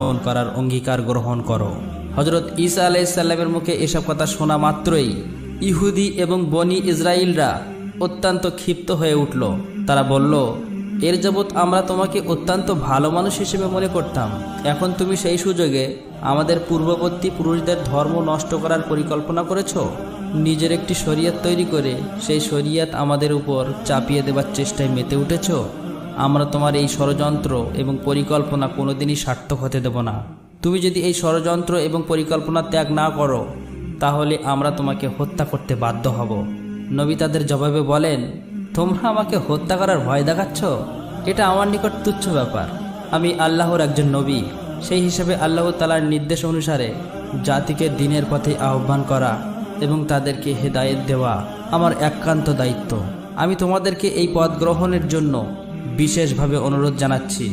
গ্রহণ করার অঙ্গীকার গ্রহণ করো। হযরত ঈসা আলাইহিস সালামের মুখে এসব কথা শোনা মাত্রই ইহুদি এবং বনি ইসরাইলরা অত্যন্ত ক্ষিপ্ত হয়ে উঠল। তারা বলল, এর যাবৎ আমরা তোমাকে অত্যন্ত ভালো মানুষ হিসেবে মনে করতাম, এখন তুমি সেই সুযোগে আমাদের পূর্ববর্তী পুরুষদের ধর্ম নষ্ট করার পরিকল্পনা করেছো। নিজের একটি শরিয়ত তৈরি করে সেই শরিয়ত আমাদের উপর চাপিয়ে দেবার চেষ্টায় মেতে উঠেছ। আমরা তোমার এই ষড়যন্ত্র এবং পরিকল্পনা কোনোদিনই সার্থক হতে দেব না। তুমি যদি এই ষড়যন্ত্র এবং পরিকল্পনা ত্যাগ না করো, তাহলে আমরা তোমাকে হত্যা করতে বাধ্য হব। নবী তাদের জবাবে বলেন, তোমরা আমাকে হত্যা করার ভয় দেখাচ্ছ? এটা আমার নিকট তুচ্ছ ব্যাপার। আমি আল্লাহর একজন নবী, সেই হিসেবে আল্লাহ তাআলার নির্দেশ অনুসারে জাতিকে দ্বীনের পথে আহ্বান করা এবং তাদেরকে হেদায়েত দেওয়া আমার একান্ত দায়িত্ব। আমি তোমাদেরকে এই পথ গ্রহণের জন্য বিশেষভাবে অনুরোধ জানাচ্ছি।